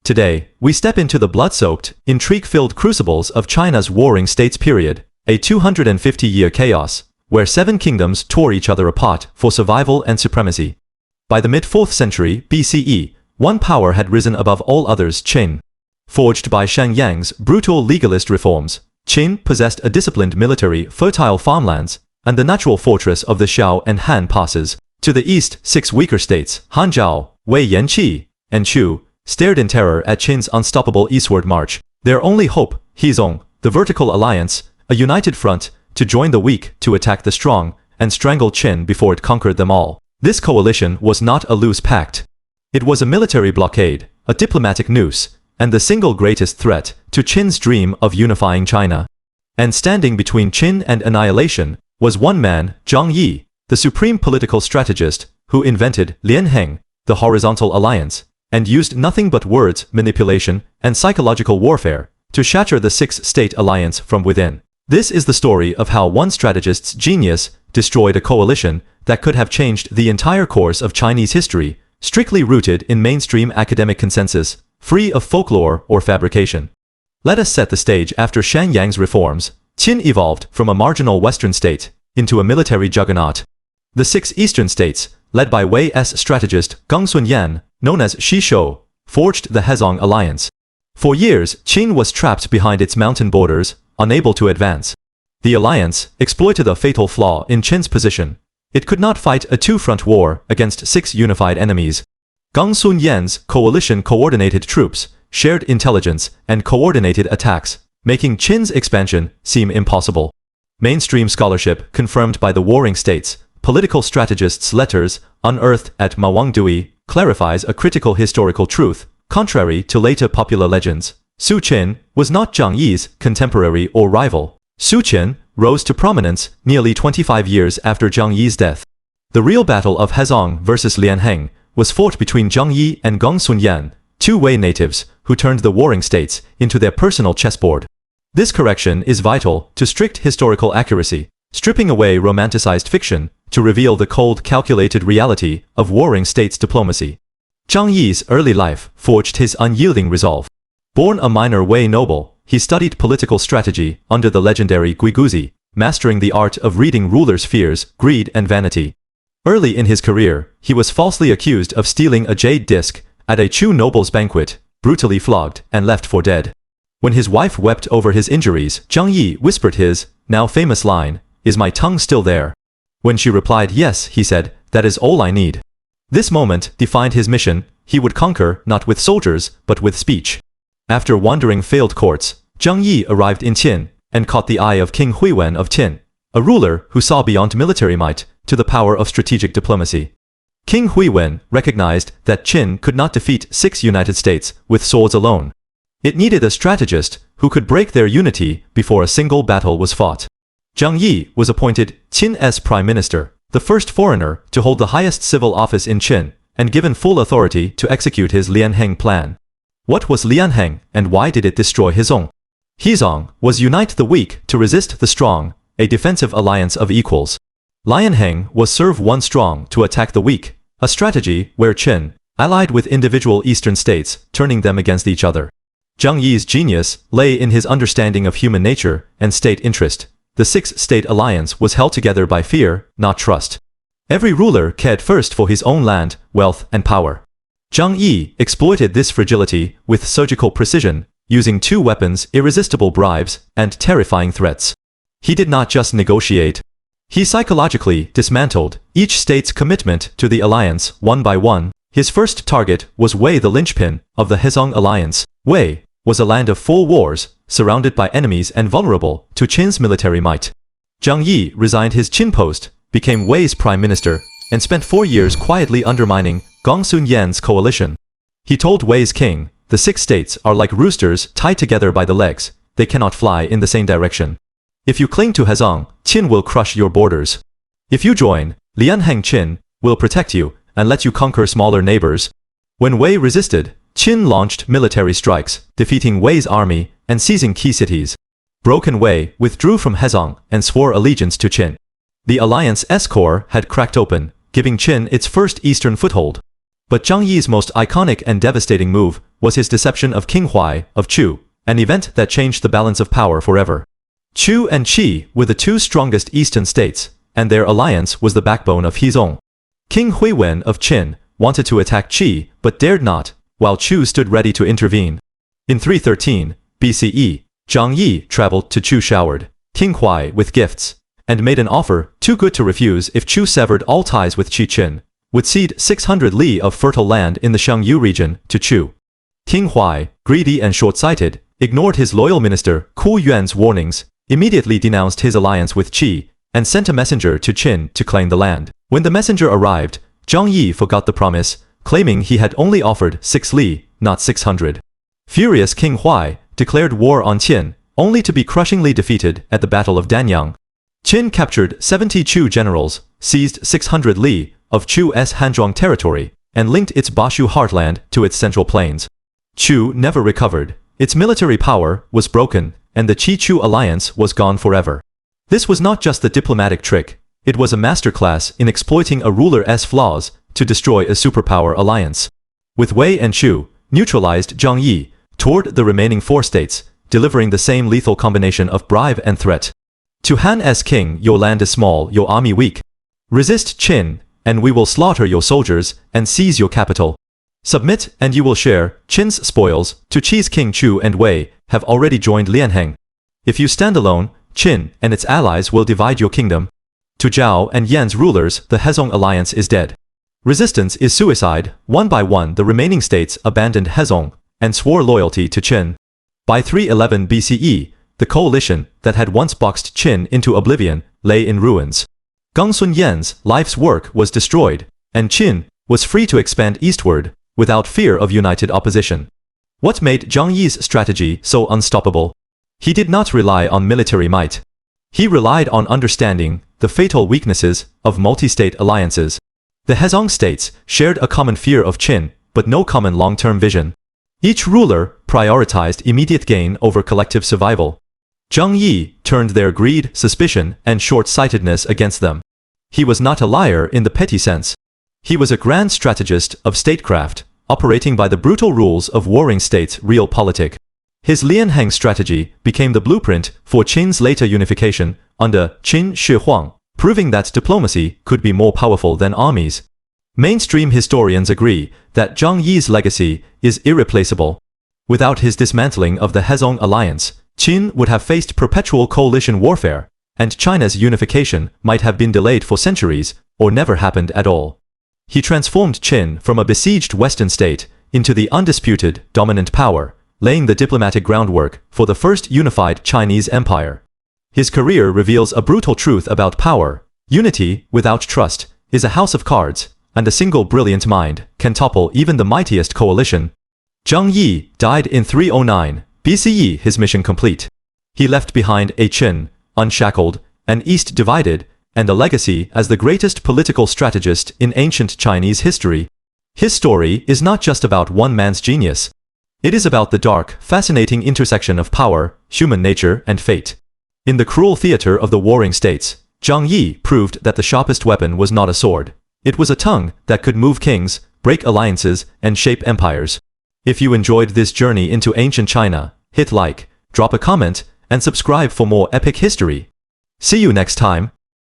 Today, we step into the blood-soaked, intrigue-filled crucibles of China's Warring States period, a 250-year chaos, where 7 kingdoms tore each other apart for survival and supremacy. By the mid-4th century BCE, one power had risen above all others, Qin. Forged by Shang Yang's brutal legalist reforms, Qin possessed a disciplined military, fertile farmlands, and the natural fortress of the Xiao and Han passes. To the east, 6 weaker states, Hanzhao, Wei Yanqi, and Chu, stared in terror at Qin's unstoppable eastward march. Their only hope, Hezong, the vertical alliance, a united front, to join the weak to attack the strong, and strangle Qin before it conquered them all. This coalition was not a loose pact. It was a military blockade, a diplomatic noose, and the single greatest threat to Qin's dream of unifying China. And standing between Qin and annihilation was one man, Zhang Yi, the supreme political strategist, who invented Lianheng, the horizontal alliance, and used nothing but words, manipulation, and psychological warfare to shatter the 6-state alliance from within. This is the story of how one strategist's genius destroyed a coalition that could have changed the entire course of Chinese history, strictly rooted in mainstream academic consensus, free of folklore or fabrication. Let us set the stage. After Shang Yang's reforms, Qin evolved from a marginal western state into a military juggernaut. The 6 eastern states, led by Wei's strategist Gongsun, known as Shishou, forged the Hezong alliance. For years, Qin was trapped behind its mountain borders, unable to advance. The alliance exploited a fatal flaw in Qin's position. It could not fight a 2-front war against 6 unified enemies. Gongsun Yan's coalition coordinated troops, shared intelligence, and coordinated attacks, making Qin's expansion seem impossible. Mainstream scholarship, confirmed by the Warring States, political strategists' letters, unearthed at Mawangdui, clarifies a critical historical truth. Contrary to later popular legends, Su Qin was not Zhang Yi's contemporary or rival. Su Qin rose to prominence nearly 25 years after Zhang Yi's death. The real battle of Hezong versus Lianheng was fought between Zhang Yi and Gongsun, 2 Wei natives who turned the Warring States into their personal chessboard. This correction is vital to strict historical accuracy, stripping away romanticized fiction to reveal the cold, calculated reality of Warring States diplomacy. Zhang Yi's early life forged his unyielding resolve. Born a minor Wei noble, he studied political strategy under the legendary Guiguzi, mastering the art of reading rulers' fears, greed, and vanity. Early in his career, he was falsely accused of stealing a jade disc at a Chu noble's banquet, brutally flogged, and left for dead. When his wife wept over his injuries, Zhang Yi whispered his, now famous line, "Is my tongue still there?" When she replied yes, he said, "That is all I need." This moment defined his mission. He would conquer not with soldiers, but with speech. After wandering failed courts, Zhang Yi arrived in Qin and caught the eye of King Huai of Qin, a ruler who saw beyond military might to the power of strategic diplomacy. King Huai recognized that Qin could not defeat 6 United States with swords alone. It needed a strategist who could break their unity before a single battle was fought. Zhang Yi was appointed Qin's prime minister, the first foreigner to hold the highest civil office in Qin, and given full authority to execute his Lianheng plan. What was Lianheng, and why did it destroy Hezong? Hezong was unite the weak to resist the strong, a defensive alliance of equals. Lianheng was serve one strong to attack the weak, a strategy where Qin allied with individual eastern states, turning them against each other. Zhang Yi's genius lay in his understanding of human nature and state interest. The 6-state alliance was held together by fear, not trust. Every ruler cared first for his own land, wealth, and power. Zhang Yi exploited this fragility with surgical precision, using 2 weapons: irresistible bribes and terrifying threats. He did not just negotiate. He psychologically dismantled each state's commitment to the alliance one by one. His first target was Wei, the linchpin of the Hezong alliance. Wei was a land of 4 wars, surrounded by enemies and vulnerable to Qin's military might. Zhang Yi resigned his Qin post, became Wei's prime minister, and spent 4 years quietly undermining Gongsun coalition. He told Wei's king, "The 6 states are like roosters tied together by the legs. They cannot fly in the same direction. If you cling to Hezong, Qin will crush your borders. If you join, Lianheng Qin will protect you and let you conquer smaller neighbors." When Wei resisted, Qin launched military strikes, defeating Wei's army and seizing key cities. Broken Wei withdrew from Hezong and swore allegiance to Qin. The alliance's core had cracked open, giving Qin its first eastern foothold. But Zhang Yi's most iconic and devastating move was his deception of King Huai of Chu, an event that changed the balance of power forever. Chu and Qi were the two strongest eastern states, and their alliance was the backbone of Hezong. King Huai of Qin wanted to attack Qi but dared not, while Chu stood ready to intervene. In 313 BCE, Zhang Yi traveled to Chu, showered King Huai with gifts, and made an offer too good to refuse if Chu severed all ties with Qin, would cede 600 li of fertile land in the Xiangyu region to Chu. King Huai, greedy and short-sighted, ignored his loyal minister Ku Yuan's warnings, immediately denounced his alliance with Qi, and sent a messenger to Qin to claim the land. When the messenger arrived, Zhang Yi forgot the promise, claiming he had only offered 6 li, not 600. Furious King Huai declared war on Qin, only to be crushingly defeated at the Battle of Danyang. Qin captured 70 Chu generals, seized 600 li of Chu's Hanzhuang territory, and linked its Bashu heartland to its central plains. Chu never recovered, its military power was broken, and the Qi-Chu alliance was gone forever. This was not just a diplomatic trick, it was a masterclass in exploiting a ruler's flaws to destroy a superpower alliance. With Wei and Chu, neutralized Zhang Yi, toward the remaining 4 states, delivering the same lethal combination of bribe and threat. To Han as king, your land is small, your army weak. Resist Qin, and we will slaughter your soldiers and seize your capital. Submit, and you will share Qin's spoils. To Qi's King Chu and Wei have already joined Lianheng. If you stand alone, Qin and its allies will divide your kingdom. To Zhao and Yan's rulers, the Hezong alliance is dead. Resistance is suicide. One by one, the remaining states abandoned Hezong and swore loyalty to Qin. By 311 BCE, the coalition that had once boxed Qin into oblivion lay in ruins. Gongsun Yan's life's work was destroyed, and Qin was free to expand eastward without fear of united opposition. What made Zhang Yi's strategy so unstoppable? He did not rely on military might. He relied on understanding the fatal weaknesses of multi-state alliances. The Hezong states shared a common fear of Qin, but no common long-term vision. Each ruler prioritized immediate gain over collective survival. Zhang Yi turned their greed, suspicion, and short-sightedness against them. He was not a liar in the petty sense. He was a grand strategist of statecraft, operating by the brutal rules of warring states' realpolitik. His Lianheng strategy became the blueprint for Qin's later unification under Qin Shi Huang, proving that diplomacy could be more powerful than armies. Mainstream historians agree that Zhang Yi's legacy is irreplaceable. Without his dismantling of the Hezong alliance, Qin would have faced perpetual coalition warfare, and China's unification might have been delayed for centuries or never happened at all. He transformed Qin from a besieged Western state into the undisputed dominant power, laying the diplomatic groundwork for the first unified Chinese empire. His career reveals a brutal truth about power. Unity without trust is a house of cards, and a single brilliant mind can topple even the mightiest coalition. Zhang Yi died in 309 BCE, his mission complete. He left behind a Qin unshackled, an East divided, and a legacy as the greatest political strategist in ancient Chinese history. His story is not just about one man's genius. It is about the dark, fascinating intersection of power, human nature, and fate. In the cruel theater of the warring states, Zhang Yi proved that the sharpest weapon was not a sword. It was a tongue that could move kings, break alliances, and shape empires. If you enjoyed this journey into ancient China, hit like, drop a comment, and subscribe for more epic history. See you next time.